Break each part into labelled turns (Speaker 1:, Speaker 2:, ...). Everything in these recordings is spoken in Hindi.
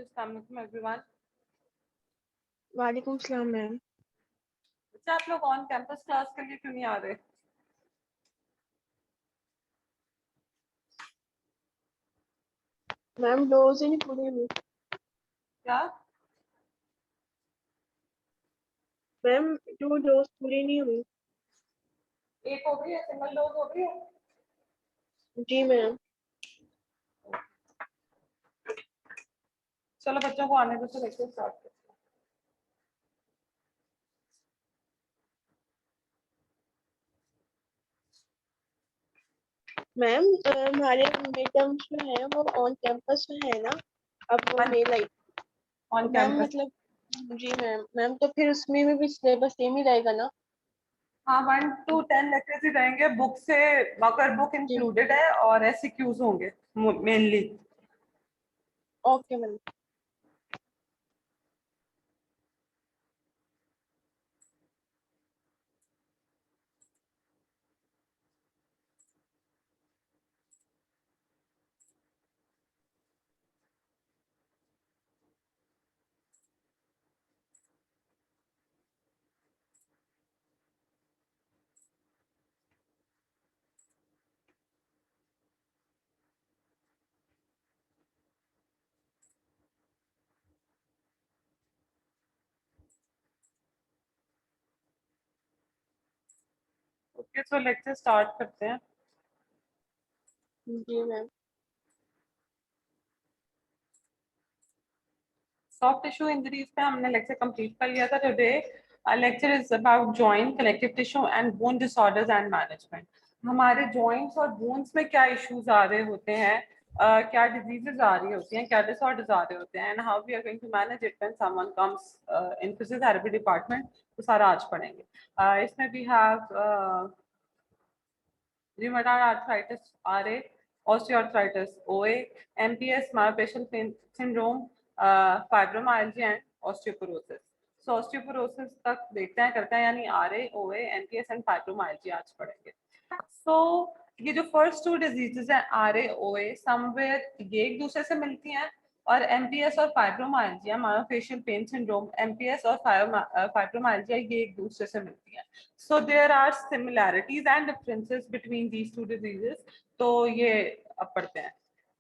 Speaker 1: अस्सलाम एवरीवन।
Speaker 2: वालेकुम सलाम मैम।
Speaker 1: अच्छा, आप लोग ऑन कैंपस क्लास के लिए क्यों नहीं आ रहे?
Speaker 2: मैम डोज ही नहीं पूरी हुई।
Speaker 1: क्या?
Speaker 2: मैम 2 डोज पूरी नहीं हुई।
Speaker 1: एक हो गई है, सिंगल डोज हो गई है?
Speaker 2: जी मैम।
Speaker 1: चलो बच्चों को आने दो, तो लेक्चर स्टार्ट करते हैं।
Speaker 2: मैम हमारे मिडटर्म्स जो है वो ऑन कैंपस में है ना, अब वो मेल आई।
Speaker 1: On
Speaker 2: ma'am
Speaker 1: campus.
Speaker 2: मतलब जी मैम तो फिर उसमें भी सिलेबस सेम ही रहेगा ना?
Speaker 1: हाँ, 1 to 10 लेक्चर्स ही रहेंगे बुक से, अगर बुक
Speaker 2: जी
Speaker 1: इंक्लूडेड है, और एससीक्यूज होंगे मेनली।
Speaker 2: Okay ma'am.
Speaker 1: ओके, तो लेक्चर स्टार्ट करते हैं।
Speaker 2: जी मैम।
Speaker 1: सॉफ्ट टिश्यू इंजरीज पे हमने लेक्चर कंप्लीट कर लिया था। Today lecture is about joint, connective tissue and bone disorders and management. हमारे जॉइंट्स और बोन्स में क्या इश्यूज आ रहे होते हैं, क्या डिजीजेस आ रही होती हैं, क्या डिसऑर्डर्स आ रहे होते हैं, and how we are going to manage it when someone comes in physiotherapy department, तो सारा आज पढ़ेंगे। इसमें we have rheumatoid arthritis RA, osteoarthritis OA, MPS myofascial syndrome, fibromyalgia and osteoporosis. So osteoporosis तक देखते हैं, करते हैं, यानी RA, OA, MPS and fibromyalgia आज पढ़ेंगे। So ये जो फर्स्ट 2 डिजीजेस हैं RA, OA, समवेयर ये एक दूसरे से मिलती हैं, और MPS और fibromyalgia, myofascial pain syndrome, MPS और फाइब्रोमाइल्जिया ये एक दूसरे से मिलती हैं। So there are similarities and differences between these 2 diseases. तो ये अब पढ़ते हैं।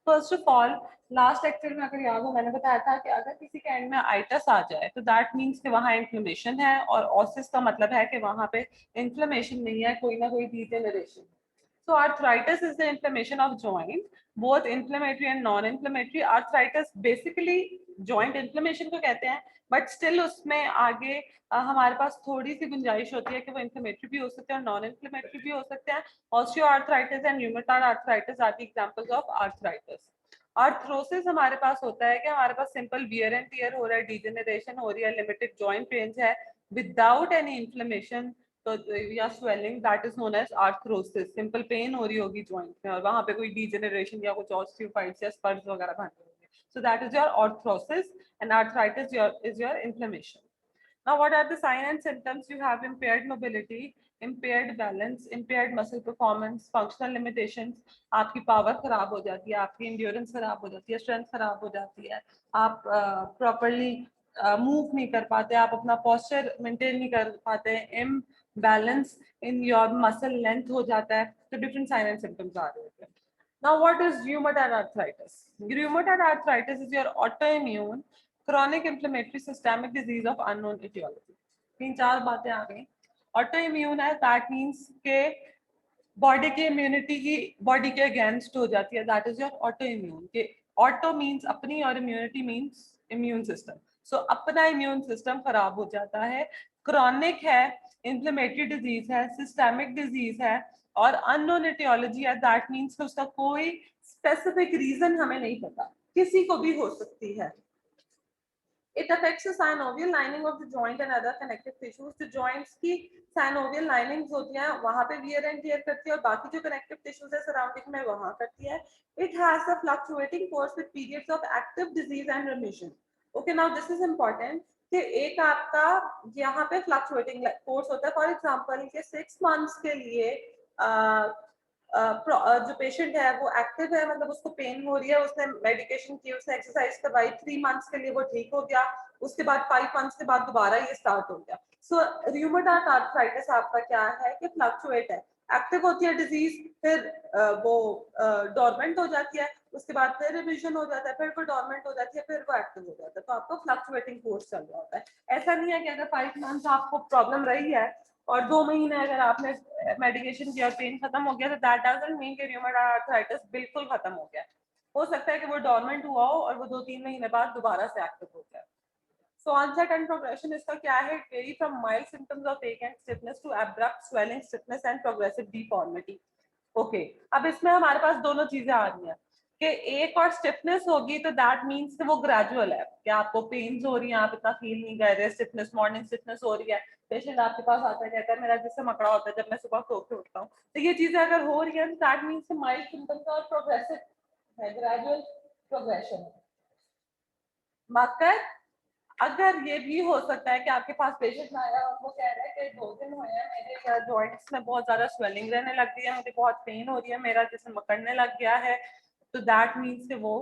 Speaker 1: First of all, last lecture में अगर याद हो, मैंने बताया था कि अगर किसी के एंड में आइटस आ जाए तो दैट मीन्स कि वहाँ इन्फ्लेमेशन है, और ऑसिस का मतलब है कि वहाँ पे इन्फ्लेमेशन नहीं है, कोई ना कोई degeneration. So arthritis is the inflammation of joint, both inflammatory and non-inflammatory. Arthritis basically joint inflammation को कहते हैं, but still उसमें आगे हमारे पास थोड़ी सी गुंजाइश होती है कि वो inflammatory भी हो सकते हैं और non-inflammatory भी हो सकते हैं। Osteoarthritis and rheumatoid arthritis are the examples of arthritis. Arthrosis हमारे पास होता है कि हमारे पास सिंपल वियर एंड टियर हो रहा है, डिजेनरेशन हो रही है, लिमिटेड जॉइंट रेंज है, विदाउट एनी इन्फ्लेमेशन, तो या swelling, that is known as arthrosis. Simple pain हो रही होगी जॉइंट में, और वहां पे कोई डिजेनरेशन या कुछ ऑस्टियोफाइट्स या स्पर्स वगैरह बन रहे होंगे, so that is your arthrosis, and arthritis is your inflammation. Now, what are the signs and symptoms? You have impaired mobility, impaired balance, impaired muscle performance, functional limitations. आपकी पावर खराब हो जाती है, आपकी इंड्योरेंस खराब हो जाती है, स्ट्रेंथ खराब हो जाती है, आप प्रॉपरली मूव नहीं कर पाते, आप अपना पोस्चर मेंटेन नहीं कर पाते, imbalance in your muscle length हो जाता है। तो डिफरेंट साइन एंड सिम्टम्स आ रहे होते हैं। Now, what is rheumatoid arthritis? Rheumatoid arthritis is your autoimmune chronic inflammatory systemic disease of unknown etiology. 3-4 बातें आ गई। ऑटोइम्यून है, दैट मीन्स के बॉडी की इम्यूनिटी की बॉडी के अगेंस्ट हो जाती है, दैट इज योर ऑटोइम्यून। के ऑटो मीन्स अपनी और इम्यूनिटी मीन्स इम्यून सिस्टम। सो अपना इम्यून सिस्टम खराब हो जाता है। क्रॉनिक है, इन्फ्लेमेटरी डिजीज है, सिस्टेमिक डिजीज है, और अननोन एटियोलॉजी है, दैट मीन्स उसका कोई स्पेसिफिक रीजन हमें नहीं पता, किसी को भी हो सकती है। It affects the synovial lining of the joint and other connective tissues. जो joints की synovial linings होती हैं वहाँ पे wear and tear करती है, और बाकी जो connective tissues है surrounding में वहाँ करती है. It has a fluctuating course with periods of active disease and remission. Okay, now this is important कि एक आपका यहाँ पे fluctuating course होता है. For example, के 6 months के लिए जो पेशेंट है वो एक्टिव है, मतलब उसको पेन हो रही है, उसने मेडिकेशन की, उसने एक्सरसाइज करवाई, 3 मंथ्स के लिए वो ठीक हो गया, उसके बाद 5 मंथ्स के बाद दोबारा ये स्टार्ट हो गया। सो रूमेटॉइड आर्थराइटिस आपका क्या है कि फ्लक्चुएट है, एक्टिव होती है डिजीज, फिर वो डोरमेंट हो जाती है, उसके बाद फिर रिविजन हो जाता है, फिर वो डोरमेंट हो जाती है, फिर वो एक्टिव हो जाता है, तो आपको फ्लक्चुएटिंग कोर्स चल रहा होता है। ऐसा नहीं है कि अगर 5 मंथ्स आपको प्रॉब्लम रही है और 2 महीने अगर आपने मेडिकेशन किया और पेन खत्म हो गया, तो दैट डजंट मीन कि रूमेटॉइड आर्थराइटिस बिल्कुल खत्म हो गया। हो सकता है कि वो डोरमेंट हुआ हो और वो 2-3 महीने बाद दोबारा से एक्टिव हो जाए। So onset and progression इसका क्या है? Vary from mild symptoms of ache and stiffness to abrupt swelling, stiffness and progressive deformity. Okay, अब इसमें हमारे पास दोनों चीजें आ रही हैं कि एक और स्टिफनेस होगी तो दैट मीन्स कि वो ग्रेजुअल है, कि आपको पेन्स हो रही हैं, आप इतना फील नहीं कर रहे, स्टिफनेस मॉर्निंग स्टिफनेस हो रही है, पेशेंट आपके पास आता है कहता है मेरा जिससे मकड़ा होता है जब मैं सुबह सो के उठता हूँ, तो ये चीजें अगर हो रही है तो दैट मीन्स माइल्ड सिम्टम्स और प्रोग्रेसिव है, ग्रेजुअल प्रोग्रेशन। मगर अगर ये भी हो सकता है कि आपके पास पेशेंट आया और वो कह रहा है कि 2 दिन हुए हैं मेरे जॉइंट्स में बहुत ज्यादा स्वेलिंग रहने लग गई है, मुझे बहुत पेन हो रही है, मेरा जिस्म मकड़ने लग गया है, तो दैट मीन्स कि वो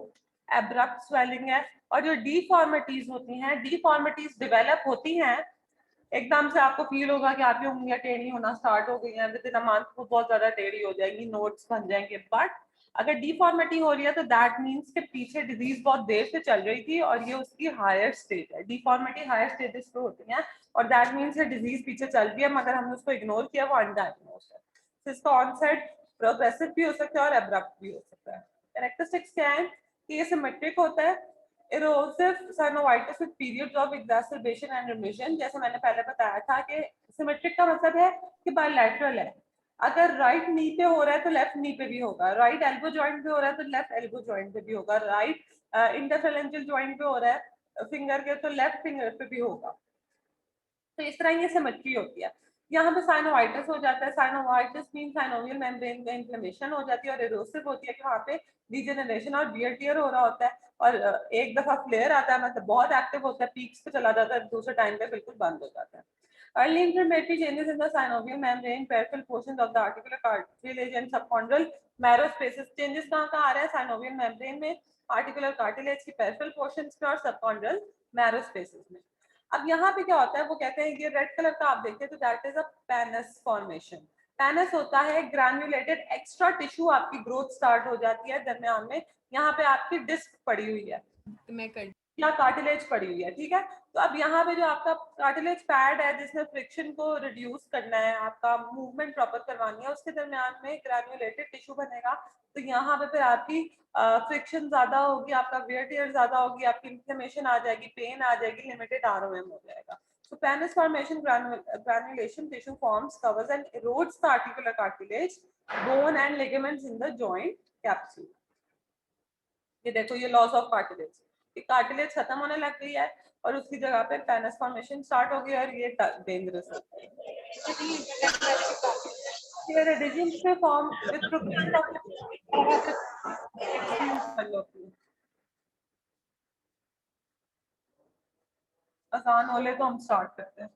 Speaker 1: एब्रप्ट स्वेलिंग है। और जो डिफॉर्मिटीज होती हैं, डिफॉर्मिटीज डेवलप होती हैं, एकदम से आपको फील होगा कि आपकी उंगलियां टेढ़ी होना स्टार्ट हो गई हैं, विद इन अ मंथ वो बहुत ज्यादा टेढ़ी हो जाएंगी, नोट्स बन जाएंगे। बट अगर डिफॉर्मिटी हो रही है तो दैट मीन्स के पीछे डिजीज बहुत देर से चल रही थी और ये उसकी हायर स्टेज है। डिफॉर्मिटी हायर स्टेजेस पे होती हैं और दैट मीन्स ये डिजीज पीछे चल रही है मगर हमने उसको इग्नोर किया, वो अनडायग्नोज्ड है। तो इसका ऑनसेट प्रोग्रेसिव भी हो सकता है और एब्रप्ट भी हो सकता है। कैरेक्टरिस्टिक्स क्या है कि ये सिमेट्रिक होता है, erosive synovitis with periods of exacerbation and remission, जैसे मैंने पहले बताया था कि सिमेट्रिक का मतलब है कि बायलैटरल है, अगर राइट नी पे हो रहा है तो लेफ्ट नी पे भी होगा, राइट एल्बो जॉइंट पे हो रहा है तो लेफ्ट एल्बो जॉइंट पे भी होगा, राइट इंटरफेरेंशियल जॉइंट पे हो रहा है फिंगर के तो लेफ्ट फिंगर पे भी होगा। तो इस तरह ये सिमेट्री होती है। यहाँ पे साइनोवाइटिस हो जाता है, साइनोवाइटिस मीन साइनोवियल मेम्ब्रेन में इन्फ्लेमेशन हो जाती है और एरोसिव होती है कि वहाँ पे डिजेनरेशन और वियर टियर हो रहा होता है और एक दफा फ्लेयर आता है, मतलब बहुत एक्टिव होता है, पीक्स पे चला जाता है, दूसरे टाइम पे बिल्कुल बंद हो जाता है। Early inflammatory changes in the synovial membrane, peripheral portions of the articular cartilage and subchondral marrow spaces. Changes कहाँ आ रहा है? synovial membrane में, articular cartilage की peripheral portions में और subchondral marrow spaces में। अब यहाँ पे क्या होता है, वो कहते हैं ये रेड कलर का आप देखते हैं तो that is a penis formation. Penis होता है ग्रैन्युलेटेड एक्स्ट्रा टिश्यू, आपकी ग्रोथ स्टार्ट हो जाती है दरमियान में, यहाँ पे आपकी डिस्क पड़ी हुई है या कार्टिलेज पड़ी हुई है, ठीक है। तो अब यहाँ पे जो आपका कार्टिलेज पैड है जिसने फ्रिक्शन को रिड्यूस करना है, आपका मूवमेंट प्रॉपर करवानी है, उसके दरमियान में ग्रैन्युलेटेड टिश्यू बनेगा, तो यहाँ पे फिर आपकी फ्रिक्शन ज्यादा होगी, आपका वेयर टियर ज्यादा होगी, आपकी इन्फ्लेमेशन आ जाएगी, पेन आ जाएगी, लिमिटेड आरओएम हो जाएगा। So penis formation granulation tissue forms, covers and erodes the articular cartilage, bone and ligaments in the joint capsule. ये देखो ये लॉस ऑफ कार्टिलेज, ये कार्टिलेज खत्म होने लग गई है और उसकी जगह पे पेनस फॉर्मेशन स्टार्ट हो गई और ये डेंजरस होता है। ये रेडिजिंग पे फॉर्म विद प्रोग्रेशन ऑफ आसान होले तो हम स्टार्ट करते हैं।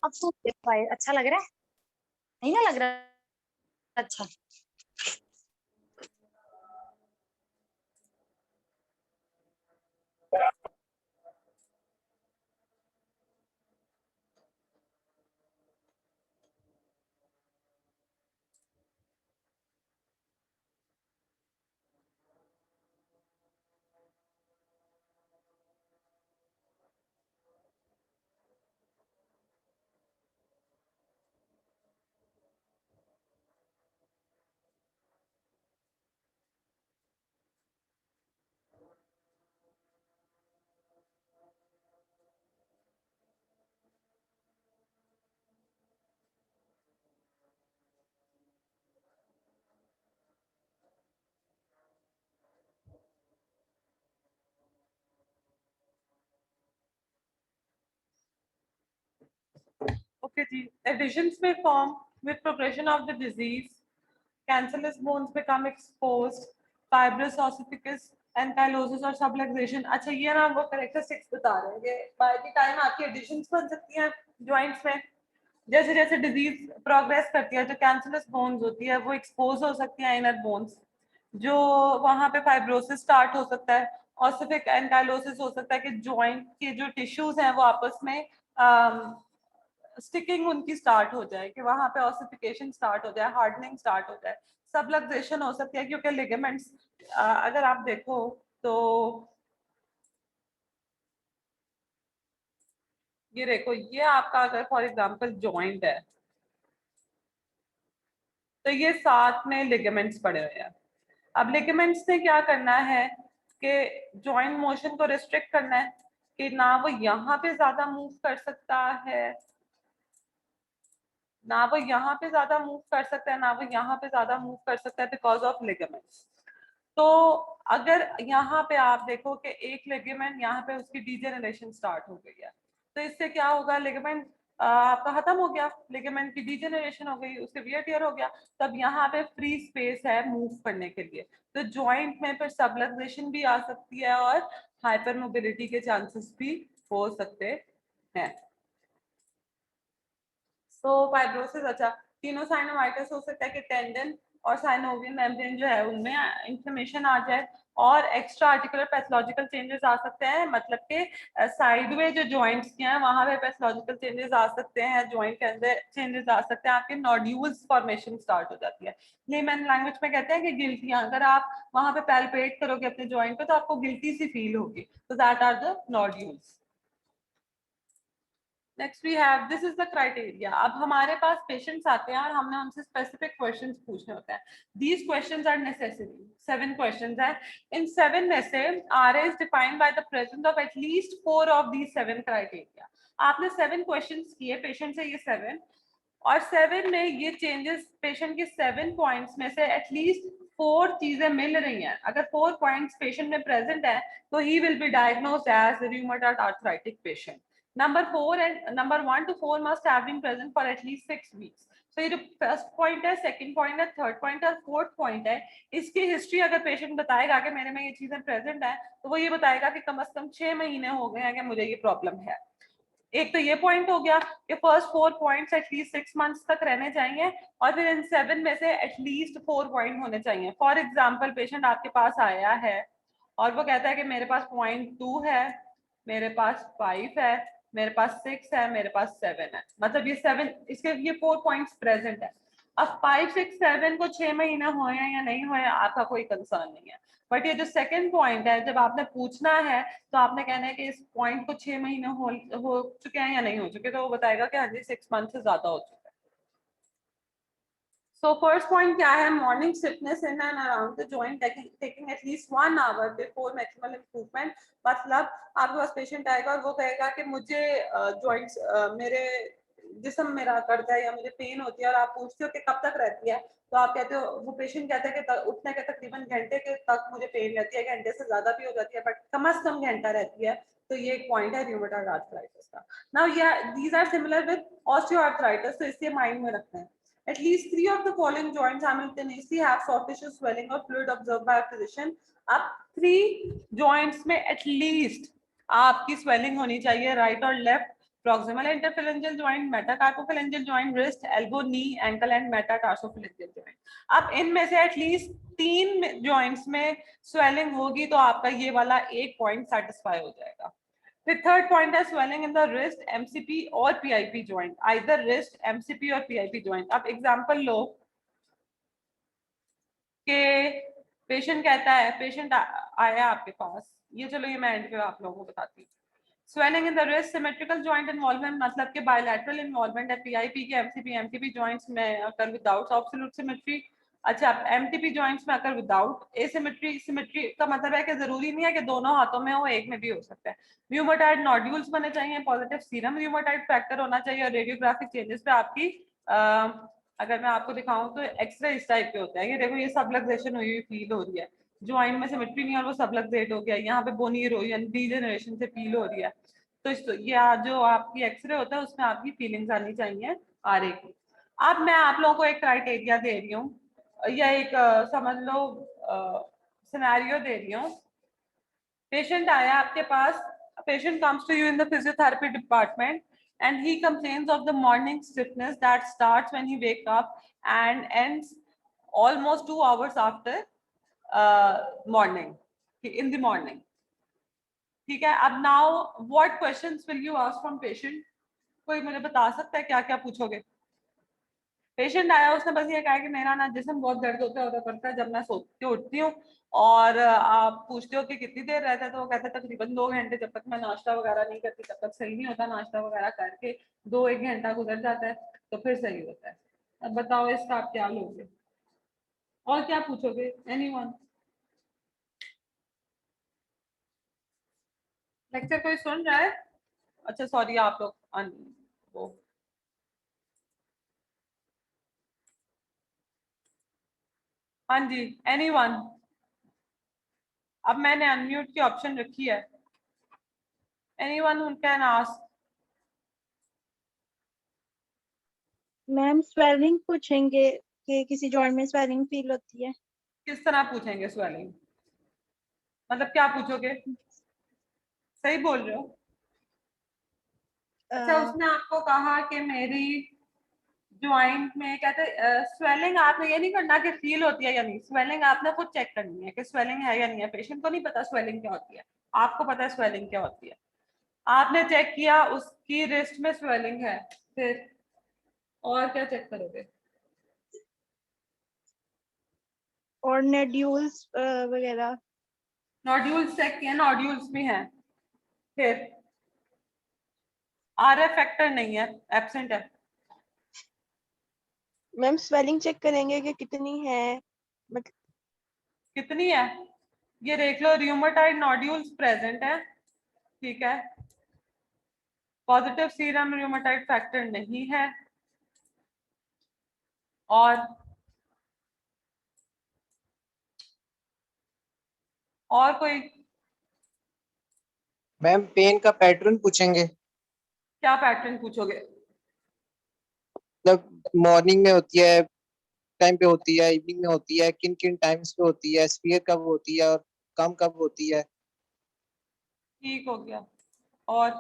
Speaker 3: आपको अच्छा लग रहा है? नहीं ना लग रहा अच्छा?
Speaker 1: Okay, ji. Adhesions may form with progression of the disease. Cancellous bones become exposed. Fibrous ossificus, ankylosis और subluxation. अच्छा ये ना वो characteristics बता रहे हैं कि by the time आपकी adhesions बन सकती हैं joints में, जैसे जैसे डिजीज प्रोग्रेस करती है, जो कैंसरस बोन्स होती है वो एक्सपोज हो सकती है इनर बोन्स, जो वहां पे फाइब्रोसिस स्टार्ट हो सकता है, ऑसिफिक एंकाइलोसिस हो सकता है कि जॉइंट के जो टिश्यूज हैं वो आपस में स्टिकिंग उनकी स्टार्ट हो जाए, कि वहां पे ऑसिफिकेशन स्टार्ट हो जाए, हार्डनिंग स्टार्ट हो जाए, सबलक्सेशन हो सकती है, क्योंकि लिगामेंट्स अगर आप देखो तो ये देखो, ये आपका अगर फॉर एग्जांपल जॉइंट है तो ये साथ में लिगामेंट्स पड़े हुए हैं। अब लिगामेंट्स ने क्या करना है कि जॉइंट मोशन को रिस्ट्रिक्ट करना है, कि ना वो यहाँ पे ज्यादा मूव कर सकता है, ना वो यहाँ पे ज्यादा मूव कर सकता है, ना वो यहाँ पे ज्यादा मूव कर सकता है बिकॉज ऑफ लिगामेंट्स। तो अगर यहाँ पे आप देखो कि एक लिगामेंट यहाँ पे उसकी डीजेनरेशन स्टार्ट हो गई है, तो इससे क्या होगा, लिगामेंट आपका खत्म हो गया, लिगामेंट की डीजेनरेशन हो गई, उसके वियर टियर हो गया, तब यहाँ पे फ्री स्पेस है मूव करने के लिए, तो जॉइंट में फिर सबलक्सेशन भी आ सकती है और हाइपर मोबिलिटी के चांसेस भी हो सकते हैं। तो फाइब्रोसिस, अच्छा टीनोसाइनोवाइटिस हो सकता है कि टेंडन और साइनोवियल मेम्ब्रेन जो है उनमें इंफ्लेमेशन आ जाए, और एक्स्ट्रा आर्टिकुलर पैथोलॉजिकल चेंजेस आ सकते हैं, मतलब कि साइड में जो जॉइंट्स के हैं वहां पे पैथोलॉजिकल चेंजेस आ सकते हैं, जॉइंट के अंदर चेंजेस आ सकते हैं, आपके नोड्यूल्स फॉर्मेशन स्टार्ट हो जाती है। लेमन लैंग्वेज में कहते हैं कि गिल्टियां, अगर आप वहां पे पैल्पेट करोगे अपने जॉइंट पे तो आपको गिल्टी सी फील होगी, तो that are the nodules. Next we have, this is the criteria. अब हमारे पास पेशेंट्स आते हैं और हमने उनसे स्पेसिफिक क्वेश्चंस पूछने होते हैं। These questions are necessary, 7 questions हैं। इन 7 में से RA is defined by the presence of at least 4 of these 7 criteria. आपने 7 क्वेश्चंस किए पेशेंट से, ये 7, और 7 में ये चेंजेस पेशेंट के 7 पॉइंट्स में से एटलीस्ट 4 चीजें मिल रही हैं। अगर 4 पॉइंट्स पेशेंट में प्रेजेंट है तो he will be diagnosed as rheumatoid arthritic patient. Number 4 and number 1 to 4 must have been present for at least 6 weeks. So ये जो फर्स्ट पॉइंट है, सेकंड पॉइंट है, थर्ड पॉइंट है, फोर्थ पॉइंट है, इसकी हिस्ट्री अगर पेशेंट बताएगा कि मेरे में ये चीजें प्रेजेंट है, तो वो ये बताएगा कि कम से कम 6 महीने हो गए हैं कि मुझे ये प्रॉब्लम है। एक तो ये पॉइंट हो गया कि फर्स्ट 4 पॉइंट्स एटलीस्ट 6 मंथ्स तक रहने चाहिए, और फिर इन 7 में से एटलीस्ट 4 पॉइंट होने चाहिए। फॉर एग्जाम्पल पेशेंट आपके पास आया है और वो कहता है कि मेरे पास .2 है, मेरे पास 5 है, मेरे पास 6 है, मेरे पास 7 है, मतलब ये 7, इसके ये 4 पॉइंट्स प्रेजेंट है। अब 5, 6, 7 को 6 महीने हुए हैं या नहीं हुए आपका कोई कंसर्न नहीं है, बट ये जो सेकंड पॉइंट है, जब आपने पूछना है तो आपने कहना है कि इस पॉइंट को 6 महीने हो चुके हैं या नहीं हो चुके, तो वो बताएगा कि हाँ जी 6 मंथ से ज्यादा हो चुका है। So first point क्या है, morning stiffness in and around the joint taking at least 1 hour before maximal improvement। मतलब आपके पास पेशेंट आएगा और वो कहेगा कि मुझे जॉइंट्स मेरे जिस्म मेरा करता है या मुझे पेन होती है, और आप पूछते हो कि कब तक रहती है, तो आप कहते हो, वो पेशेंट कहता है कि उठने के तकरीबन घंटे के तक मुझे पेन रहती है, घंटे से ज्यादा भी हो जाती है, बट कम से कम घंटा रहती है। तो ये एक पॉइंट है रूमेटॉइड आर्थराइटिस का। Now these are similar with osteoarthritis, तो इसलिए माइंड में रखते हैं। At least 3 of the following joints simultaneously have soft tissue swelling or fluid observed by a physician। अब 3 joints में at least आपकी swelling होनी चाहिए, राइट और left proximal interphalangeal joint, metacarpophalangeal joint, wrist, elbow, knee, ankle and metatarsophalangeal joint. अब इनमें से एटलीस्ट 3 जॉइंट्स में स्वेलिंग होगी तो आपका ये वाला एक पॉइंट सेटिस्फाई हो जाएगा. फिर थर्ड पॉइंट है swelling in the wrist, MCP और PIP joint, either wrist, MCP और पीआईपी जॉइंट. अब एग्जांपल लो कि पेशेंट कहता है, पेशेंट आया आपके पास, ये चलो ये मैं एंड पे आप लोगों को बताती हूँ. Swelling in the wrist, symmetrical joint involvement, मतलब कि बायलैटरल इन्वॉल्वमेंट है पीआईपी के, एमसीपी एमटीपी जॉइंट्स में अगर विदाउट एब्सोल्यूट सिमेट्री. अच्छा, एमटीपी जॉइंट्स में अगर विदाउट एसिमेट्री. सिमेट्री का मतलब है कि जरूरी नहीं है कि दोनों हाथों में हो, एक में भी हो सकता है. र्यूमेटॉइड नोड्यूल्स बने चाहिए, पॉजिटिव सीरम र्यूमेटॉइड फैक्टर होना चाहिए और रेडियोग्राफिक चेंजेस पे आपकी अगर मैं आपको दिखाऊं तो एक्सरे इस टाइप के होता है. ये देखो, ये सबलक्सेशन हुई हुई फील हो रही है, ज्वाइन में सिमेट्री नहीं है और वो सबलक्सेट हो गया. यहाँ पे बोनी यानी डीजनरेशन से फील हो रही है. तो ये जो आपकी एक्सरे होता है उसमें आपकी फीलिंग्स आनी चाहिए आरए की. अब मैं आप लोगों को एक क्राइटेरिया दे रही हूँ या एक समझ लो सिनेरियो दे रही हूँ. पेशेंट आया आपके पास, patient comes to you in the physiotherapy department and he complains of the morning stiffness that starts when he wake up and ends almost 2 hours after morning, in the morning. ठीक है. अब now what questions will you ask from patient? कोई मुझे बता सकता है क्या क्या पूछोगे? पेशेंट आया, उसने बस ये कहा कि मेरा ना जिस्म बहुत दर्द होता करता है जब मैं सो के उठती हूँ. और आप पूछते हो कि कितनी देर रहता है, तो वो कहता है तकरीबन 2 घंटे. जब तक मैं नाश्ता वगैरह नहीं करती तब तक सही नहीं होता, नाश्ता वगैरह करके 2-1 घंटा गुजर जाता है तो फिर सही होता है. अब बताओ इसका आप क्या लोगे और क्या पूछोगे? एनीवन? लेक्चर कोई सुन रहा है? अच्छा सॉरी, आप लोग वो हाँ जी, एनीवन? अब मैंने अनम्यूट की ऑप्शन रखी है. Anyone who can ask.
Speaker 2: Ma'am swelling पूछेंगे कि किसी जॉइंट में स्वेलिंग फील होती है.
Speaker 1: किस तरह पूछेंगे स्वेलिंग? मतलब क्या पूछोगे? सही बोल रहे हो? अच्छा, उसने आपको कहा कि मेरी ज्वाइंट में कहते स्वेलिंग. आपने ये नहीं करना कि फील होती है या नहीं, स्वेलिंग आपने खुद चेक करनी है कि स्वेलिंग है या नहीं है. पेशेंट को नहीं पता स्वेलिंग क्या होती है, आपको पता है स्वेलिंग क्या होती है. आपने चेक किया उसकी रिस्ट में स्वेलिंग है, फिर और क्या चेक करोगे?
Speaker 2: और नोड्यूल्स वगैरह.
Speaker 1: नोड्यूल्स चेक किया, नोड्यूल्स भी हैं. फिर आरएफ फैक्टर नहीं है, एब्सेंट है.
Speaker 2: मैम स्वेलिंग चेक करेंगे कि कितनी है, मतलब
Speaker 1: कितनी है ये देख लो. र्यूमेटॉइड नोड्यूल्स प्रेजेंट है, ठीक है. पॉजिटिव सीरम र्यूमेटॉइड फैक्टर नहीं है. और कोई?
Speaker 4: मैम पेन का पैटर्न पूछेंगे,
Speaker 1: क्या पैटर्न पूछोगे?
Speaker 4: मतलब मॉर्निंग में होती है, टाइम पे होती है, इवनिंग में होती है, किन किन टाइम्स पे होती है, स्पीयर कब होती है और कम कब होती है.
Speaker 1: ठीक हो गया. और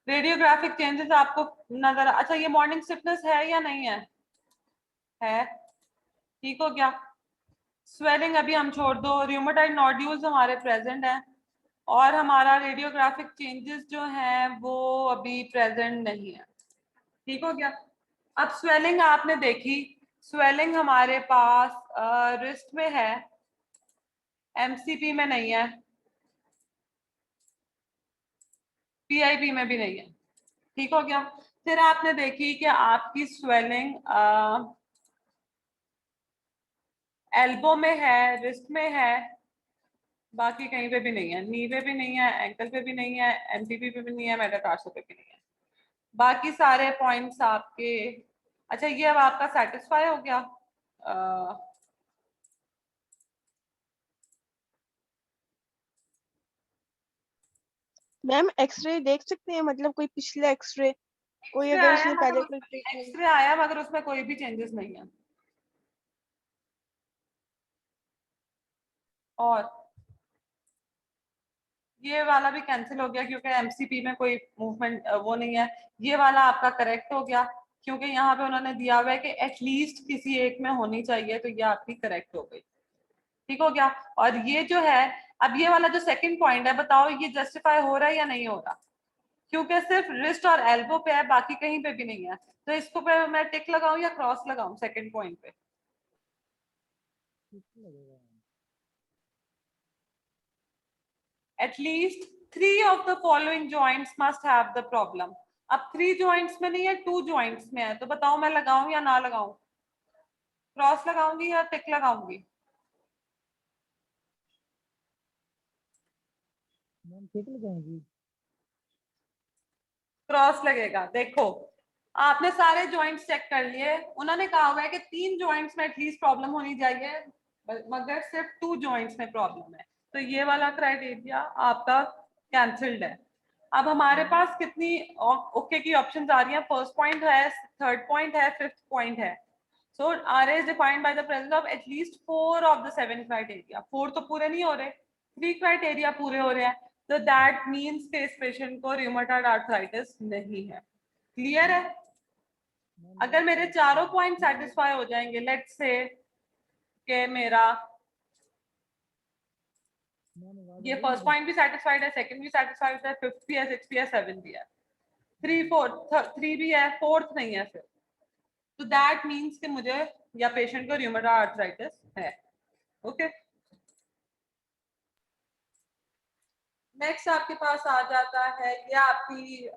Speaker 1: रेडियोग्राफिक चेंजेस आपको नजर, अच्छा ये मॉर्निंग स्टिफनेस है या नहीं है? है. ठीक हो गया. स्वेलिंग अभी हम छोड़ दो. र्यूमेटॉइड नोड्यूल्स हमारे प्रेजेंट हैं और हमारा रेडियोग्राफिक चेंजेस जो हैं वो अभी प्रेजेंट नहीं है. ठीक हो गया. अब स्वेलिंग आपने देखी, स्वेलिंग हमारे पास रिस्ट में है, एमसीपी में नहीं है, पीआईपी में भी नहीं है. ठीक हो गया. फिर आपने देखी कि आपकी स्वेलिंग एल्बो में है, रिस्ट में है, बाकी कहीं पे भी नहीं है. नी पे भी नहीं है, एंकल पे भी नहीं है, एमटीपी पे भी नहीं है, मेटाटार्सो पे भी नहीं है. बाकी सारे पॉइंट्स आपके. अच्छा, ये अब आपका सेटिस्फाई हो गया.
Speaker 2: मैम एक्सरे देख सकते हैं, मतलब कोई पिछला एक्सरे, कोई
Speaker 1: एक्सरे
Speaker 2: अगर
Speaker 1: आया
Speaker 2: उसने पहले कोई
Speaker 1: मगर
Speaker 2: ट्रीटमेंट.
Speaker 1: एक्सरे आया मगर उसमें कोई भी चेंजेस नहीं है. और ये वाला भी कैंसिल हो गया क्योंकि एमसीपी में कोई मूवमेंट वो नहीं है। ये वाला आपका करेक्ट हो गया क्योंकि यहाँ पे उन्होंने दिया हुआ है कि एटलीस्ट किसी एक में होनी चाहिए, तो ये आपकी करेक्ट हो गई। ठीक हो गया। और ये जो है, अब ये वाला जो सेकंड पॉइंट है, बताओ ये जस्टिफाई हो रहा है या नहीं हो रहा, क्योंकि सिर्फ रिस्ट और एल्बो पे है, बाकी कहीं पे भी नहीं है। तो इसको पे मैं टिक लगाऊं या क्रॉस लगाऊं सेकंड पॉइंट पे? At least 3 of the following joints must have the problem. अब 3 joints में नहीं है, 2 joints में है, तो बताओ मैं लगाऊं या ना लगाऊं, क्रॉस लगाऊंगी या टिक लगाऊंगी? क्रॉस लगेगा। देखो आपने सारे जॉइंट्स चेक कर लिए, उन्होंने कहा हुआ है कि 3 जॉइंट्स में एटलीस्ट प्रॉब्लम होनी चाहिए, मगर सिर्फ 2 जॉइंट्स में प्रॉब्लम है, तो ये वाला क्राइटेरिया आपका कैंसिल्ड है। अब हमारे पास कितनी ओके की ऑप्शंस आ रही हैं? फर्स्ट पॉइंट है, थर्ड पॉइंट है, फिफ्थ पॉइंट है। सो RA is defined by the presence of at least 4 of the 7 criteria. 4 तो पूरे नहीं हो रहे, 3 क्राइटेरिया पूरे हो रहे हैं, तो दैट मीन्स के इस पेशेंट को रूमेटॉइड आर्थराइटिस नहीं है। क्लियर है? अगर मेरे चारों पॉइंट सेटिस्फाई हो जाएंगे, लेट्स से कि मेरा ये फर्स्ट पॉइंट भी सेटिस्फाइड है, सेकंड भी सेटिस्फाइड है, फिफ्थ भी है, सिक्स्थ भी है, सेवन भी है, 3 भी है, फोर्थ नहीं है फिर, तो दैट मीन्स कि मुझे या पेशेंट को रूमेटॉइड आर्थराइटिस है। ओके, नेक्स्ट आपके पास आ जाता है, ये आपकी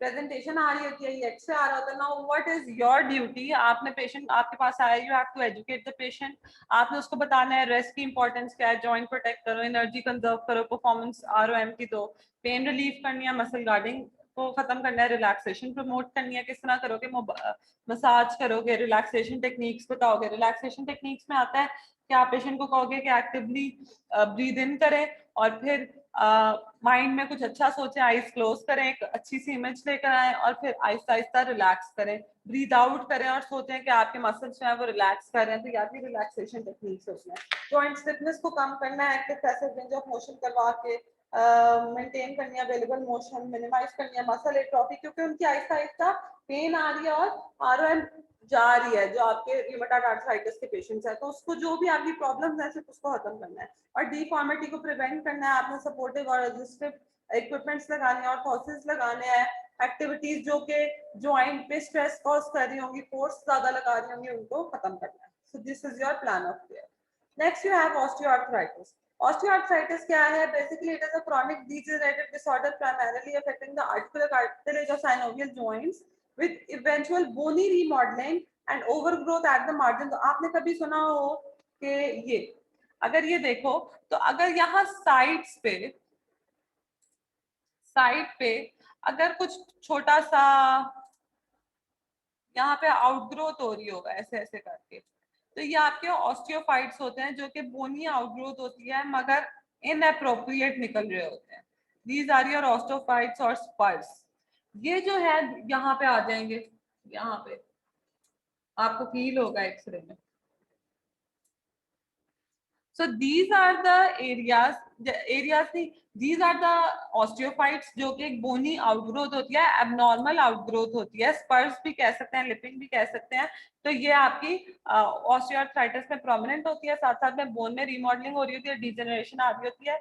Speaker 1: प्रेजेंटेशन आ रही होती है, ये एक्स आ रहा होता है। Now what is your duty? आपने पेशेंट आपके पास आया, you have to educate the patient. आपने उसको बताना है रेस्ट की इंपॉर्टेंस क्या है, जॉइंट प्रोटेक्ट करो, एनर्जी कंजर्व करो, परफॉर्मेंस ROM की दो, पेन रिलीफ करनी है, मसल गार्डिंग को खत्म करना है, रिलैक्सेशन प्रमोट करनी है। किस तरह करोगे? मसाज करोगे, रिलैक्सेशन टेक्निक्स बताओगे। रिलैक्सेशन टेक्निक्स में आता है कि आप पेशेंट को कहोगे कि एक्टिवली ब्रीद इन करें और फिर माइंड में कुछ अच्छा सोचें, आईज क्लोज करें, एक अच्छी सी इमेज लेकर आए और फिर आहिस्ता आहिस्ता रिलैक्स करें, ब्रीद आउट करें और सोचें कि आपके मसल्स जो है वो रिलैक्स कर रहे हैं। तो या फिर रिलैक्सेशन टेक्निक्स उसमें जॉइंट स्टिफनेस को कम करना है, active passive range of motion करवा के मेंटेन करनी है, अवेलेबल मोशन मिनिमाइज करनी है, मसल एट्रोफी, क्योंकि उनकी आहिस्ता आहिस्ता पेन आ रही है और ROM जा रही है, जो आपके रूमेटॉइड आर्थराइटिस के पेशेंट्स हैं, तो उसको जो भी आपकी प्रॉब्लम्स हैं सिर्फ उसको खत्म करना है और डिफॉर्मिटी को प्रिवेंट करना है। आपने सपोर्टिव और रेजिस्टिव इक्विपमेंट्स लगाने हैं और फोर्सेस लगाने हैं, एक्टिविटीज जो कि जॉइंट पे स्ट्रेस कॉज कर रही होंगी, फोर्स ज्यादा लगा रही होंगी, उनको खत्म करना है। So this is your plan of care. Next you have osteoarthritis. Osteoarthritis क्या है? Basically, it is a chronic degenerative disorder primarily affecting the articular cartilage of synovial joints with eventual bony remodeling and overgrowth at the margin. तो आपने कभी सुना हो कि ये, अगर ये देखो तो अगर यहाँ साइड पे अगर कुछ छोटा सा यहाँ पे आउटग्रोथ हो रही होगा ऐसे ऐसे करके, तो ये आपके ऑस्टियोफाइट्स होते हैं जो कि बोनी आउटग्रोथ होती है मगर इनअप्रोप्रिएट निकल रहे होते हैं। दीज आर योर ऑस्टियोफाइट्स और स्पर्स। ये जो है यहाँ पे आ जाएंगे, यहाँ पे आपको फील होगा एक्सरे में। So these are the areas नहीं, these are the osteophytes जो कि एक बोनी आउटग्रोथ होती है, एबनॉर्मल आउटग्रोथ होती है, स्पर्स भी कह सकते हैं, लिपिंग भी कह सकते हैं। तो ये आपकी ऑस्टियोआर्थराइटिस में प्रोमिनेंट होती है, साथ साथ में बोन में रीमॉडलिंग हो रही होती है, डिजेनरेशन आ रही होती है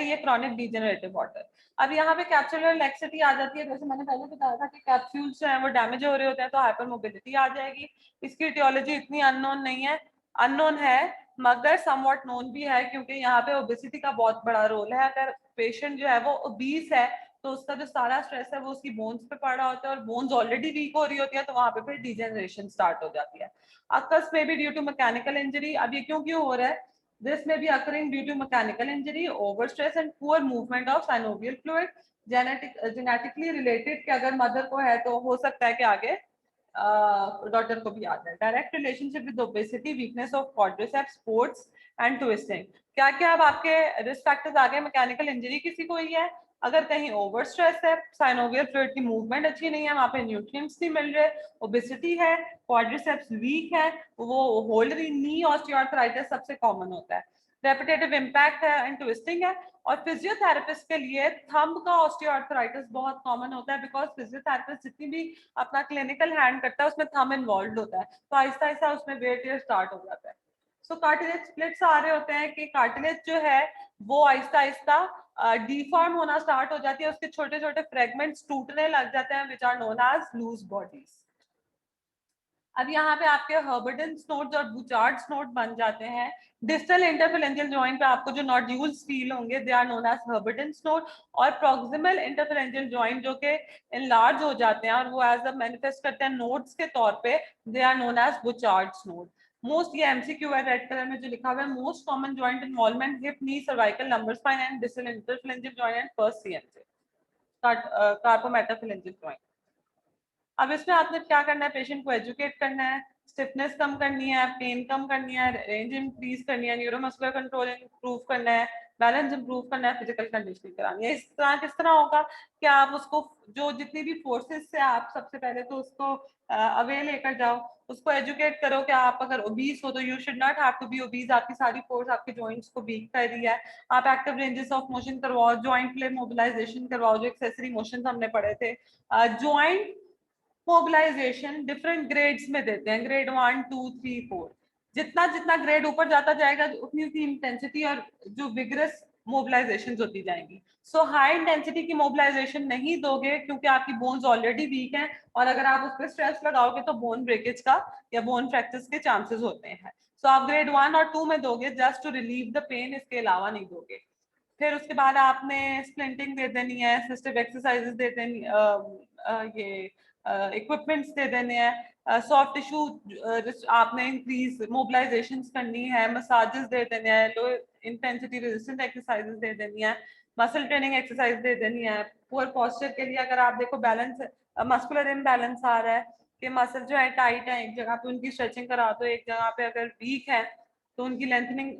Speaker 1: ये क्रॉनिक डिजेनरेटिव ऑर्डर। अब यहाँ पे कैप्सुलर लैक्सिटी आ जाती है, जैसे मैंने पहले बताया था कि कैप्सूल्स जो है वो डैमेज हो रहे होते हैं तो हाइपर मोबिलिटी आ जाएगी। इसकी इटियोलॉजी इतनी अननोन नहीं है, अननोन है मगर समवॉट नोन भी है, क्योंकि यहाँ पे ओबेसिटी का बहुत बड़ा रोल है। अगर पेशेंट जो है वो ओबीस है तो उसका जो सारा स्ट्रेस है वो उसकी बोन्स पे पड़ रहा होता है और बोन्स ऑलरेडी वीक हो रही होती है, तो वहां पे फिर डिजेनरेशन स्टार्ट हो जाती है। अकस में भी ड्यू टू मैकेनिकल इंजरी। अब ये क्यों हो रहा है? दिस में be occurring due to mechanical injury, over stress and poor movement of synovial fluid. Genetically related कि अगर मदर को है तो हो सकता है कि आगे डॉटर को भी आता है। Direct relationship with obesity, weakness of quadriceps, sports and twisting. क्या क्या अब आपके रिस्क फैक्टर्स आ गए? मैकेनिकल इंजरी किसी को ही है, अगर कहीं ओवर स्ट्रेस है, साइनोवियल फ्लूइड की मूवमेंट अच्छी नहीं है, वहां पे न्यूट्रिएंट्स नहीं मिल रहे, ओबेसिटी है, क्वाड्रिसेप्स वीक है, वो होल्ड नी ऑस्टियोआर्थराइटिस सबसे कॉमन होता है। रेपिटेटिव इम्पैक्ट है एंड ट्विस्टिंग है, और फिजियोथेरेपिस्ट के लिए थंब का ऑस्टियोआर्थराइटिस बहुत कॉमन होता है, बिकॉज फिजियोथेरेपिस्ट जितनी भी अपना क्लिनिकल हैंड करता है उसमें थंब इन्वॉल्व होता है, तो आहिस्ता आहिस्ता उसमें वेट स्टार्ट हो जाता है। सो कार्टिलेज स्प्लिट्स आ रहे होते हैं कि कार्टिलेज जो है वो आहिस्ता आहिस्ता डिफॉर्म होना स्टार्ट हो जाती है, उसके छोटे छोटे फ्रेगमेंट्स टूटने लग जाते हैं, which are known as loose bodies. अब यहाँ पे आपके हर्बर्टन्स नोड्स और बुचार्ड्स नोड बन जाते हैं। डिस्टल इंटरफेरेंजियल जॉइंट पे आपको जो नोड्यूल्स फील होंगे they are known as Heberden's node, और प्रॉक्सिमल इंटरफेरेंजियल जॉइंट जो कि इनलार्ज हो जाते हैं और वो एज अ मैनिफेस्ट करते हैं नोड्स के तौर पे, they are known as Bouchard's node. Most, ये एमसीक्यू है रेड कलर में जो लिखा हुआ है, most common joint involvement hip, knee, cervical, lumbar spine and distal interphalangeal joint and first CMJ carpometaphalangeal joint. अब इसमें आपने क्या करना है, पेशेंट को एजुकेट करना है, स्टिफनेस कम करनी है, पेन कम करनी है, रेंज इंक्रीज करनी है, न्यूरोमस्कुलर कंट्रोल इंप्रूव करना है, बैलेंस इंप्रूव करना है, फिजिकल कंडीशनिंग करानी है। इस तरह किस तरह होगा कि आप उसको जो जितनी भी फोर्सेस से आप सबसे पहले तो उसको अवे लेकर जाओ, उसको एजुकेट करो कि आप अगर ओबीस हो तो you should not have to be obese, आपकी सारी फोर्स आपके जॉइंट्स को वीक कर रही है। आप एक्टिव रेंजेस ऑफ मोशन करवाओ, जॉइंट प्ले मोबिलाइजेशन करवाओ, जो एक्सेसरी मोशन हमने पढ़े थे। जॉइंट मोबिलाइजेशन डिफरेंट ग्रेड्स में देते हैं, ग्रेड 1 2 3 4। जितना जितना ग्रेड ऊपर जाता जाएगा उतनी उतनी इंटेंसिटी और जो विग्रस मोबिलाइजेशन होती जाएंगी। सो हाई इंटेंसिटी की मोबिलाइजेशन नहीं दोगे क्योंकि आपकी बोन्स ऑलरेडी वीक हैं, और अगर आप उस पर स्ट्रेस लगाओगे तो बोन ब्रेकेज का या बोन फ्रैक्चर्स के चांसेस होते हैं। सो आप ग्रेड 1 और 2 में दोगे just to relieve the pain, इसके अलावा नहीं दोगे। फिर उसके बाद आपने स्प्लिंटिंग दे देनी है, असिस्टिव एक्सरसाइजेस दे देनी, ये इक्विपमेंट्स दे देने हैं, सॉफ्ट टिश्यू आपने इंक्रीज मोबिलाइजेशन करनी है, मसाजेस दे देने हैं, लो इंटेंसिटी रेजिस्टेंट एक्सरसाइजेस दे देनी है, मसल ट्रेनिंग एक्सरसाइज दे देनी है। पुअर पोस्चर के लिए अगर आप देखो बैलेंस मस्कुलर इम्बैलेंस आ रहा है कि मसल जो है टाइट है, एक जगह पे उनकी स्ट्रेचिंग करा दो, एक जगह पे अगर वीक है तो उनकी लेंथनिंग,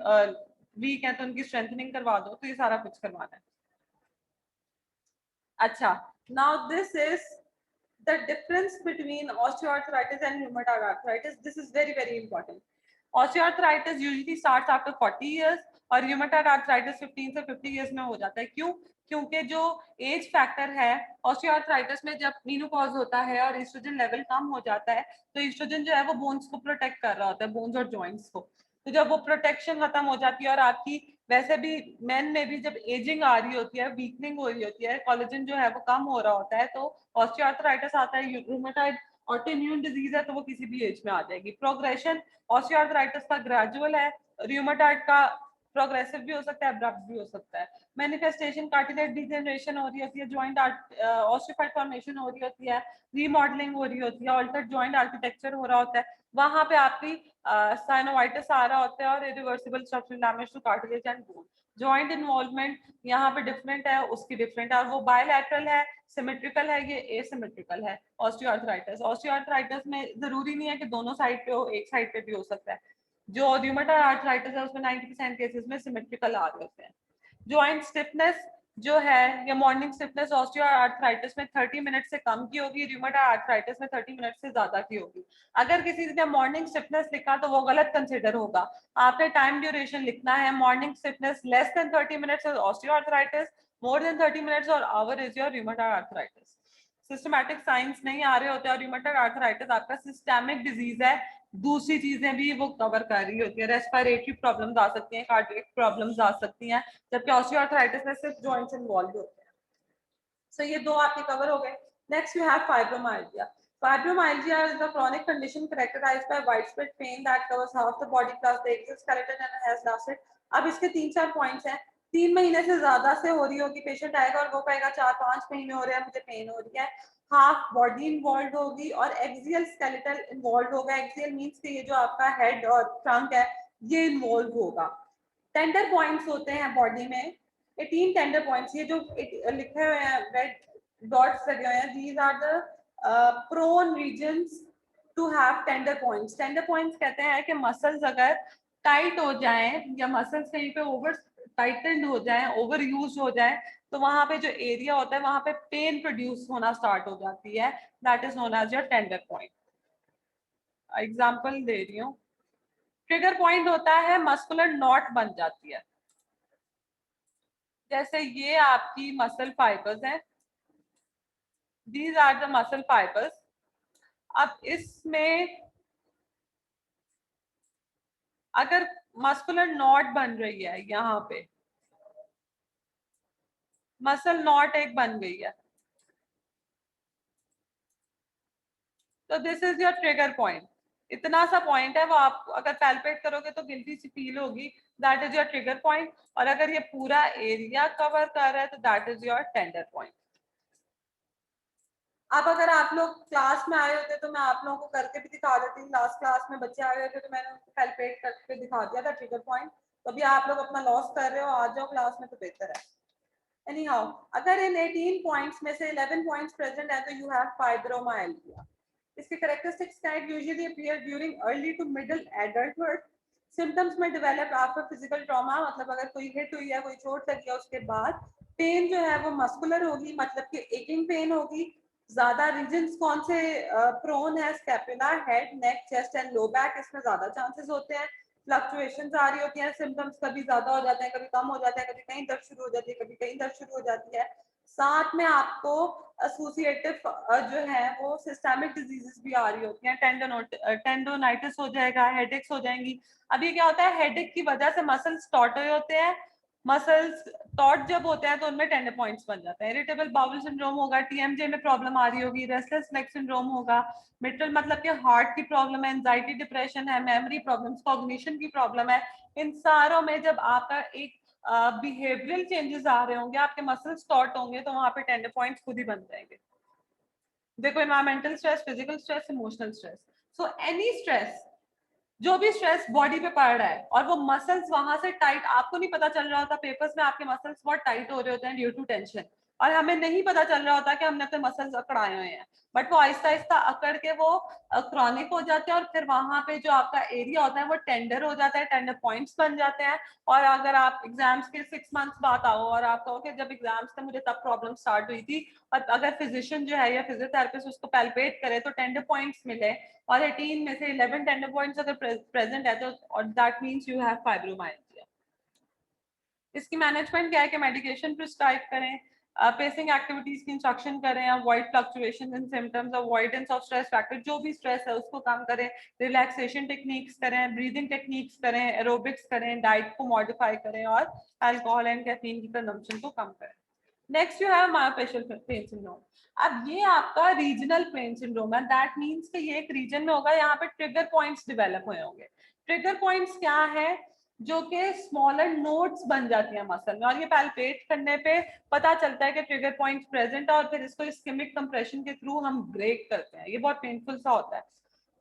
Speaker 1: वीक है तो उनकी स्ट्रेंथनिंग करवा दो, तो ये सारा कुछ करवाना है। अच्छा, now this is the difference between osteoarthritis and rheumatoid arthritis. This is very very important. Osteoarthritis usually starts after 40 years और rheumatoid arthritis 15 से 50 years में हो जाता है। क्यों? क्योंकि जो एज फैक्टर है ऑस्टियोआर्थराइटिस में, जब मीनोपॉज होता है और एस्ट्रोजन लेवल कम हो जाता है तो एस्ट्रोजन जो है वो बोन्स को प्रोटेक्ट कर रहा होता है, बोन्स और जॉइंट्स को। तो जब वो प्रोटेक्शन खत्म हो जाती है और आपकी वैसे भी मेन में भी जब एजिंग आ रही होती है, वीकनिंग हो रही होती है, कोलेजन जो है वो कम हो रहा होता है, तो ऑस्टियोआर्थराइटिस आता है। रूमेटॉइड ऑटोइम्यून डिजीज है तो वो किसी भी एज में आ जाएगी। प्रोग्रेशन ऑस्टियोआर्थराइटिस का ग्रेजुअल है, रूमेटॉइड का प्रोग्रेसिव भी हो सकता है, अब्रप्ट भी हो सकता है। मैनिफेस्टेशन कार्टिलेज डिजेनरेशन हो रही होती है, जॉइंट ऑस्टियोफाइड फॉर्मेशन हो रही होती है, रीमॉडलिंग हो रही होती है, ऑल्टर्ड जॉइंट आर्किटेक्चर हो रहा होता है, वहां पे आपकी साइनोवाइटिस आ रहा होता है और irreversible structural damage two cartilage and bone. Joint involvement यहाँ पे डिफरेंट है, उसकी डिफरेंट है, और वो बायलैटरल है, सिमेट्रिकल है, ये एसिमेट्रिकल है। ऑस्टियोआर्थराइटिस में जरूरी नहीं है कि दोनों साइड पे हो, एक साइड पे भी हो सकता है। जो रूमेटॉइड आर्थराइटिस है उसमें 90% केसेस में सिमेट्रिकल आ रहे होते हैं। जॉइंट स्टिफनेस जो है, या मॉर्निंग स्टिफनेस ऑस्टियोआर्थराइटिस में 30 मिनट से कम की होगी, रूमेटॉइड आर्थराइटिस में 30 मिनट से ज्यादा की होगी। अगर किसी ने मॉर्निंग स्टिफनेस लिखा तो वो गलत कंसिडर होगा। आपने टाइम ड्यूरेशन लिखना है, morning stiffness less than 30 minutes is osteoarthritis, more than 30 minutes और hour is your rheumatoid arthritis. Systemic signs नहीं आ रहे होते और रूमेटॉइड आर्थराइटिस आपका सिस्टेमिक डिजीज है, दूसरी चीजें भी वो कवर कर रही होती है, रेस्पिरेटरी प्रॉब्लम्स आ सकती हैं, कार्डियक प्रॉब्लम्स आ सकती हैं, जबकि ऑस्टियोआर्थराइटिस में सिर्फ जॉइंट्स इन्वॉल्व होते हैं। सो ये दो आपके कवर हो गए। Next we have fibromyalgia. Fibromyalgia is a chronic condition characterized by widespread pain that covers half the body plus the exoskeleton and has lasted. अब इसके 3-4 पॉइंट्स हैं। 3 महीने से ज्यादा से हो रही होगी, पेशेंट आएगा और वो कहेगा 4-5 महीने हो रहे हैं मुझे पेन हो रही है, हाफ बॉडी इन्वॉल्व होगी और एक्सियल स्केलेटल इन्वॉल्व होगा। एक्सियल मींस कि ये जो आपका हेड और ट्रंक है ये इन्वॉल्व होगा। टेंडर पॉइंट्स होते हैं बॉडी में, 18 टेंडर पॉइंट्स, ये जो लिखे हुए हैं रेड डॉट्स लगे हुए हैं, these are the prone reasons to have tender points. Tender points कहते हैं कि मसल्स अगर टाइट हो जाएं या मसल्स कहीं पे ओवर टाइटन्ड हो जाएं, ओवर यूज हो जाएं, तो वहां पे जो एरिया होता है वहां पे पेन प्रोड्यूस होना स्टार्ट हो जाती है, that is known as your tender point. Example दे रही हूँ, ट्रिगर पॉइंट होता है मस्कुलर नॉट बन जाती है, जैसे ये आपकी मसल फाइबर्स हैं, these are the muscle fibres. अब इसमें अगर मस्कुलर नॉट बन रही है, यहाँ पे मसल नॉट एक बन गई है, तो this is your trigger point. इतना सा पॉइंट है, वो आप अगर पैल्पेट करोगे तो गिल्टी सी फील होगी, that is your trigger point. और अगर ये पूरा एरिया कवर कर रहा है तो that is your tender point. अब अगर आप लोग क्लास में आए होते तो मैं आप लोगों को करके भी दिखा देती। लास्ट क्लास में बच्चे आए हुए थे तो मैंने उनको पैल्पेट करके दिखा दिया था ट्रिगर पॉइंट। तो अभी आप लोग अपना लॉस कर रहे हो, आ जाओ क्लास में तो बेहतर है। Anyhow, अगर इन 18 पॉइंट्स में से 11 पॉइंट्स प्रेजेंट है तो यू हैव फाइब्रोमाइल्जिया। इसके कैरेक्टरिस्टिक्स क्या है? Usually appear during early to middle adulthood. Symptoms में डेवलप आफ्टर फिजिकल ट्रॉमा, मतलब अगर कोई हिट हुई है, कोई चोट लगी है, उसके बाद पेन जो है वो मस्कुलर होगी, मतलब कि एकिंग पेन होगी। ज्यादा रीजन्स कौन से प्रोन है? Scapula, head, neck, chest and low back, इसमें ज्यादा चांसेस होते हैं। फ्लक्चुएशंस आ रही होती हैं, सिम्टम्स कभी ज्यादा हो जाते हैं, कभी कम हो जाते हैं, कभी कहीं दर्द शुरू हो जाती है, कभी कहीं दर्द शुरू हो जाती है। साथ में आपको एसोसिएटिव जो है वो सिस्टमिक डिजीजेस भी आ रही होती हैं। टेंडोनाइटिस हो जाएगा, हेडेक्स हो जाएंगी। अब ये क्या होता है? हेडेक की वजह से मसल्स टॉट हुए होते हैं। मसल्स टॉट जब होते हैं तो उनमें टेंडर पॉइंट्स बन जाते हैं। इरिटेबल बाउल सिंड्रोम होगा, टीएमजे में प्रॉब्लम आ रही होगी, रेस्टलेस लेग सिंड्रोम होगा, मिट्रल मतलब कि हार्ट की प्रॉब्लम है, एंजाइटी, डिप्रेशन है, मेमोरी प्रॉब्लम्स, कॉग्निशन की प्रॉब्लम है। इन सारों में जब आपका एक बिहेवियरल चेंजेस आ रहे होंगे, आपके मसल्स टॉट होंगे, तो वहां पे टेंडर पॉइंट्स खुद ही बन जाएंगे। देखो, environmental stress, physical stress, emotional stress. So any stress, जो भी स्ट्रेस बॉडी पे पड़ रहा है और वो मसल्स वहां से टाइट, आपको नहीं पता चल रहा होता, पेपर्स में आपके मसल्स बहुत टाइट हो रहे होते हैं ड्यू टू टेंशन, और हमें नहीं पता चल रहा होता कि हमने अपने मसल्स अकड़ाए हुए हैं, बट वो आहिस्ता आहिस्ता अकड़ के वो क्रॉनिक हो जाते हैं, और फिर वहां पे जो आपका एरिया होता है वो टेंडर हो जाता है, टेंडर पॉइंट्स बन जाते हैं। और अगर आप एग्जाम्स के 6 मंथ्स बाद आओ और आप कहो कि जब एग्जाम्स थे मुझे तब प्रॉब्लम स्टार्ट हुई थी, और अगर फिजिशियन जो है या फिजियोथेरेपिस्ट उसको पैल्पेट करे तो टेंडर पॉइंट्स मिले, और 18 में से 11 टेंडर पॉइंट्स अगर प्रेजेंट है तो, और that means you have fibromyalgia. इसकी मैनेजमेंट क्या है कि मेडिकेशन प्रिस्क्राइब करें, पेसिंग एक्टिविटीज की इंस्ट्रक्शन करें, avoid fluctuations in symptoms, avoidance of stress factor, जो भी स्ट्रेस है उसको कम करें, रिलैक्सेशन टेक्निक्स करें, ब्रीदिंग टेक्निक्स करें, एरोबिक्स करें, डाइट को मॉडिफाई करें, और अल्कोहल एंड कैफीन की कंजम्पशन को कम करें। Next you have myofascial pain syndrome. अब ये आपका रीजनल पेन सिंड्रोम है, दैट मींस कि ये एक रीजन में होगा, यहाँ पे ट्रिगर पॉइंट्स डेवलप हुए होंगे। ट्रिगर पॉइंट्स क्या है? जो कि स्मॉलर नोड्स बन जाती है मसल में, और ये पैल्पेट करने पे पता चलता है कि ट्रिगर पॉइंट्स प्रेजेंट है, और फिर इसको इस्केमिक कंप्रेशन के थ्रू हम ब्रेक करते हैं। ये बहुत पेनफुल सा होता है।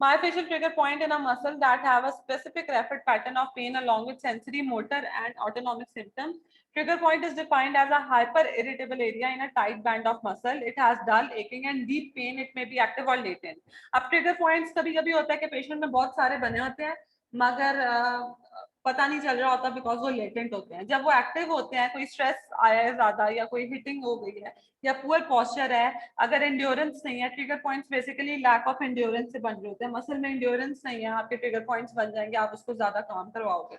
Speaker 1: Myofascial trigger point in a muscle that have a specific rapid pattern of pain along with sensory, motor, and autonomic symptoms. Trigger point is defined as a hyper irritable area in a tight band of muscle. It has dull, aching, and deep pain. It may be active or latent. अब trigger points कभी-कभी होता है कि पेशेंट में बहुत सारे बने होते हैं, मगर पता नहीं चल रहा होता बिकॉज वो लेटेंट होते हैं। जब वो एक्टिव होते हैं, कोई स्ट्रेस आया है ज्यादा, या कोई हिटिंग हो गई है, या पुअर पोस्चर है, अगर एंड्योरेंस नहीं है, trigger points basically lack of endurance से बन रहे होते हैं। मसल में एंड्योरेंस नहीं है, आपके ट्रिगर पॉइंट्स बन जाएंगे, आप उसको ज्यादा काम करवाओगे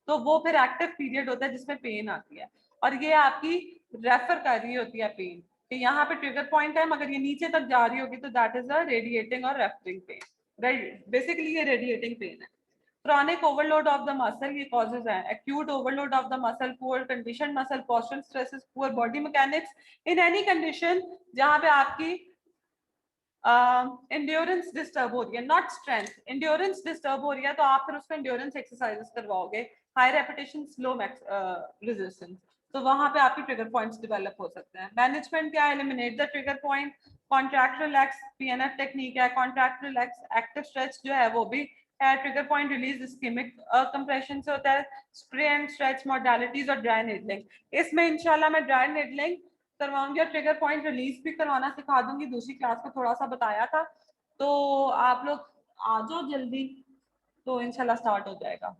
Speaker 1: तो वो फिर एक्टिव पीरियड होता है जिसमें पेन आती है, और ये आपकी रेफर कर रही होती है पेन कि यहाँ पे ट्रिगर पॉइंट है, मगर ये नीचे तक जा रही होगी, तो दैट इज अ रेडिएटिंग और रेफरिंग पेन। बेसिकली ये रेडिएटिंग पेन है। Chronic overload of the muscle, ये causes है। Acute overload of the muscle, poor conditioned muscle, postural stresses, poor body mechanics, in any condition जहाँ पे आपकी endurance डिस्टर्ब हो रही है, नॉट स्ट्रेंथ, endurance डिस्टर्ब हो रही है, तो आप फिर उसको endurance एक्सरसाइजेस करवाओगे, हाई रेपिटेशन, स्लो रेजिस्टेंस, तो वहां पे आपकी ट्रिगर पॉइंट्स डेवलप हो सकते हैं। मैनेजमेंट क्या है? Eliminate the trigger point, contract relax, PNF technique है, कॉन्ट्रैक्ट रिलैक्स, एक्टिव स्ट्रेच जो है वो भी है, trigger point release ischaemic compression से होता है, स्प्रे एंड स्ट्रेच मॉडलिटीज और ड्राई निडलिंग। इसमें इंशाल्लाह मैं ड्राई निडलिंग करवाऊंगी और ट्रिगर पॉइंट रिलीज भी करवाना सिखा दूंगी। दूसरी क्लास में थोड़ा सा बताया था, तो आप लोग आ जाओ जल्दी, तो इंशाल्लाह स्टार्ट हो जाएगा।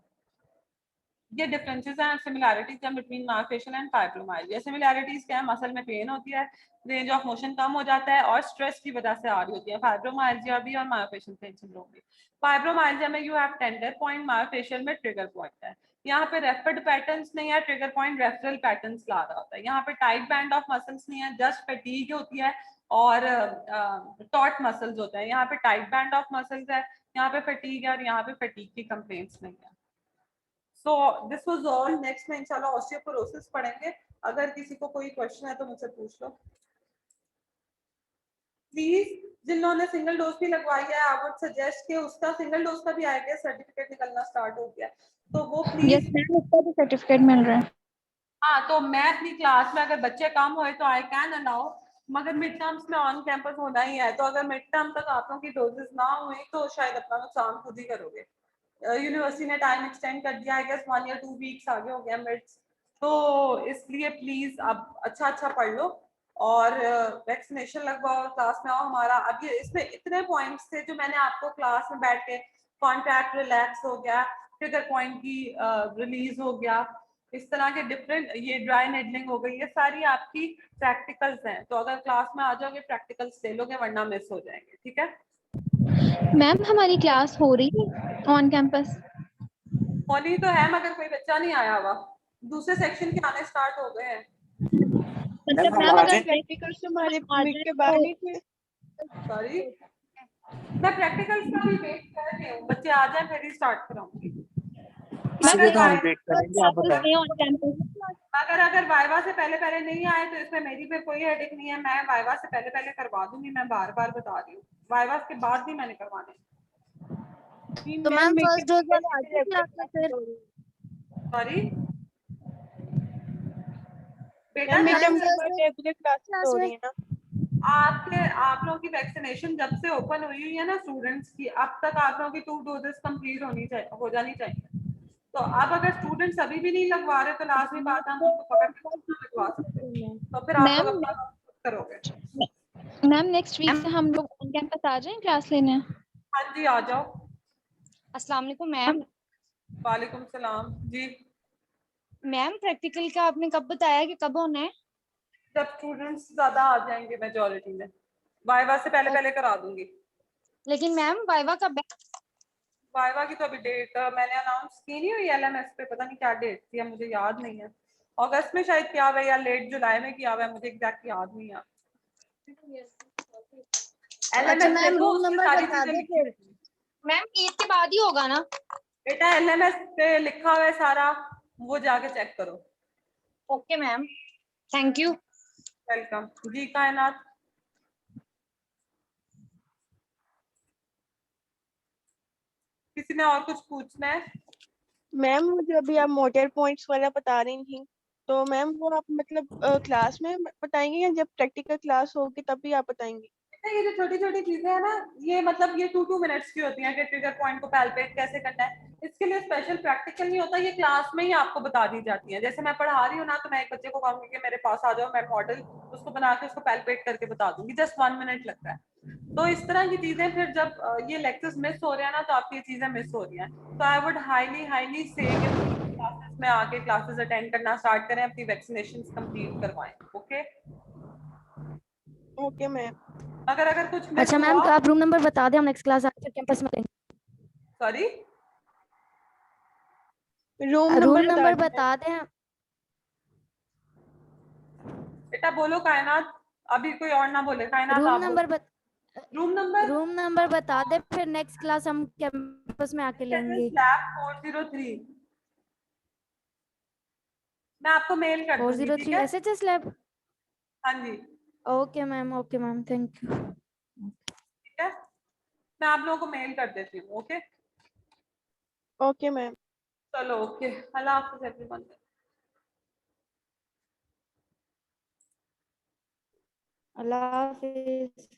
Speaker 1: ये डिफरेंसेस हैं, सिमिलैरिटीज हैं between myofascial and fibromyalgia. Similarities क्या है? मसल में पेन होती है, रेंज ऑफ मोशन कम हो जाता है, और स्ट्रेस की वजह से आ रही होती है, फाइब्रोमाइल्जिया भी और मायोफेशियल पेन सिंड्रोम भी। फाइब्रोमाइल्जिया में you have tender point, myofascial में ट्रिगर पॉइंट है। यहाँ पे रेफर्ड पैटर्न्स नहीं है, ट्रिगर पॉइंट रेफरल पैटर्न्स ला रहा होता है। यहाँ पे टाइट बैंड ऑफ मसल्स नहीं है, जस्ट फैटीग होती है और टॉट मसल्स होते हैं। यहाँ पे टाइट बैंड ऑफ मसल्स है, यहाँ पे फैटीग है और यहाँ पे फैटीग की कंप्लेंट्स नहीं है। So this was all. Next में इंशाल्लाह ऑस्टियोपोरोसिस पढ़ेंगे। अगर किसी को कोई क्वेश्चन है तो मुझसे पूछ लो प्लीज। जिन्होंने सिंगल डोज भी लगवाई है, आई वुड सजेस्ट कि उसका सिंगल डोज का भी आएगा, सर्टिफिकेट निकलना स्टार्ट हो गया, तो वो
Speaker 5: यस
Speaker 1: प्लीज।
Speaker 5: मैम, उसका भी सर्टिफिकेट मिल रहा है।
Speaker 1: हाँ, तो मैं अपनी क्लास में अगर बच्चे कम हुए तो आई कैन अलाउ, मगर मिड टर्म्स में ऑन कैंपस होना ही है। तो अगर मिड टर्म तक आप लोगों की डोजेस ना हुई तो शायद अपना नुकसान खुद ही करोगे। यूनिवर्सिटी ने टाइम एक्सटेंड कर दिया, आई गेस 1 या 2 वीक्स आगे हो गया मिड्स, तो इसलिए प्लीज अब अच्छा पढ़ लो और वैक्सीनेशन लगवाओ, क्लास में आओ हमारा। अब ये इसमें इतने पॉइंट्स थे जो मैंने आपको क्लास में बैठ के, कॉन्टैक्ट रिलैक्स हो गया, ट्रिगर पॉइंट की रिलीज हो गया, इस तरह के डिफरेंट, ये ड्राई नेडलिंग हो गई, ये सारी आपकी प्रैक्टिकल्स हैं। तो अगर क्लास में आ जाओगे प्रैक्टिकल्स ले लोगे, वरना मिस हो जाएंगे। ठीक है,
Speaker 5: मैम हमारी क्लास हो रही है ऑन कैंपस?
Speaker 1: होनी तो है मगर कोई बच्चा नहीं आया हुआ, दूसरे सेक्शन के आने स्टार्ट हो गए हैं।
Speaker 5: मतलब
Speaker 4: हम
Speaker 5: मैम
Speaker 4: आ
Speaker 5: अगर
Speaker 4: जाएं?
Speaker 2: प्रैक्टिकल्स हमारे
Speaker 5: आ
Speaker 2: मिड
Speaker 5: जाए
Speaker 2: के बाद
Speaker 5: तो
Speaker 2: नहीं थे।
Speaker 1: सॉरी, मैं प्रैक्टिकल्स का भी वेट कर रही हूँ, बच्चे आ जाए फिर ही स्टार्ट कराऊंगी।
Speaker 4: इसीलिए
Speaker 1: मगर
Speaker 4: तो हम
Speaker 1: वाइवा
Speaker 4: वेट करेंगे, आप बताएं।
Speaker 5: On campus.
Speaker 1: अगर वाइवा से पहले नहीं आए तो इसमें मेरी फिर कोई हेडेक नहीं है, मैं वाइवा से पहले करवा दूंगी। मैं बार बार बता रही हूँ, वाइवा के बाद भी मैंने करवाने।
Speaker 3: तो मैम फर्स्ट डोज वाले आ जाए क्लास में फिर?
Speaker 1: सॉरी बेटा,
Speaker 2: मैम मिड
Speaker 1: जब
Speaker 2: टर्म
Speaker 1: से
Speaker 2: के बाद रेगुलर क्लासेस
Speaker 3: क्लास
Speaker 2: हो
Speaker 3: में
Speaker 2: रही है ना।
Speaker 1: आप लोगों की वैक्सीनेशन जब से ओपन हुई है ना स्टूडेंट्स की, अब तक आप लोगों की 2 डोजेस कंप्लीट हो जानी चाहिए। तो अब अगर स्टूडेंट्स अभी भी नहीं लगवा रहे तो लाजमी बात है हम उनको पकड़ के नहीं लगवा सकते, तो फिर आप लोग
Speaker 5: मैम
Speaker 1: अपना काम करोगे।
Speaker 5: मैम नेक्स्ट वीक से हम लोग ऑन कैंपस आ जाएं क्लास लेने?
Speaker 1: हाँ जी, आ जाओ।
Speaker 3: अस्सलाम वालेकुम मैम।
Speaker 1: वालेकुम सलाम जी।
Speaker 3: मैम प्रैक्टिकल का आपने कब बताया कि कब होना है?
Speaker 1: जब स्टूडेंट्स ज्यादा आ जाएंगे मेजोरिटी में, वाइवा से पहले करा दूंगी।
Speaker 3: लेकिन मैम वाइवा कब है?
Speaker 1: वाइवा की तो अभी डेट मैंने अनाउंस की नहीं हुई एलएमएस पे, पता नहीं क्या डेट थी, मुझे याद नहीं है। अगस्त में शायद किया हुआ है या लेट जुलाई में किया हुआ है, मुझे एग्जैक्ट याद नहीं है।
Speaker 3: अच्छा
Speaker 1: एलएमएस
Speaker 3: मैम,
Speaker 1: देखो,
Speaker 3: रूम
Speaker 1: उसमें
Speaker 3: नंबर
Speaker 1: सारी
Speaker 3: बता
Speaker 1: चीजें
Speaker 3: दे
Speaker 1: लिखी
Speaker 3: फिर।
Speaker 1: हुई हैं।
Speaker 3: मैम ईद के बाद ही होगा ना?
Speaker 1: बेटा एलएमएस पे लिखा हुआ है सारा, वो जाके चेक करो।
Speaker 3: Okay ma'am, thank you.
Speaker 1: Welcome जी। कायनात, किसी ने और कुछ पूछना है?
Speaker 2: मैम मुझे अभी आप मोटर पॉइंट्स वाला बता रही थी, तो मैम वो आप मतलब क्लास में बताएंगे या जब प्रैक्टिकल क्लास होगी तभी आप बताएंगे?
Speaker 1: ये जो छोटी छोटी चीजें है ना, ये मतलब ये 2 मिनट्स की होती हैं कि ट्रिगर पॉइंट को पैल्पेट कैसे करना है। इसके लिए स्पेशल प्रैक्टिकल नहीं होता, ये क्लास में ही आपको बता दी जाती है। जैसे मैं पढ़ा रही हूँ ना, तो मैं एक बच्चे को कहूंगी कि मेरे पास आ जाओ, मैं मॉडल उसको बना के उसको पैल्पेट करके बता दूंगी, जस्ट 1 मिनट लगता है। तो इस तरह की चीजें फिर जब ये लेक्चर्स मिस हो रहे हैं ना, तो आपकी ये चीजें मिस हो रही हैं। तो आई वुड हाईली से क्लासेस में आके क्लासेस अटेंड करना स्टार्ट करें, अपनी वैक्सीनेशन कंप्लीट करवाएं। Okay,
Speaker 2: okay ma'am.
Speaker 1: अगर कुछ मिस
Speaker 3: अच्छा मैम,
Speaker 1: हुआ,
Speaker 3: तो आप रूम नंबर बता दें, हम नेक्स्ट क्लास आकर कैंपस में लेंगे।
Speaker 1: सॉरी
Speaker 2: रूम
Speaker 3: रूम
Speaker 2: नंबर बता
Speaker 3: नंबर
Speaker 2: दीजिए।
Speaker 3: बता दें।
Speaker 1: बेटा बोलो कायनात, अभी कोई और ना बोले। कायनात
Speaker 3: रूम
Speaker 1: आप
Speaker 3: नंबर
Speaker 1: बोलो।
Speaker 3: रूम नंबर बता दे, फिर नेक्स्ट क्लास हम कैंपस में आके लेंगे।
Speaker 1: लैब 403, मैं आपको मेल कर दूंगी, ठीक
Speaker 3: 403
Speaker 1: है?
Speaker 3: SHS lab.
Speaker 1: हाँ जी,
Speaker 3: ओके मैम, थैंक यू।
Speaker 1: ठीक है, मैं आप लोगों को मेल कर देती हूँ। Okay,
Speaker 2: okay ma'am.
Speaker 1: चलो ओके, अल्लाह हाफिज़ एवरीवन।
Speaker 3: अल्लाह हाफिज।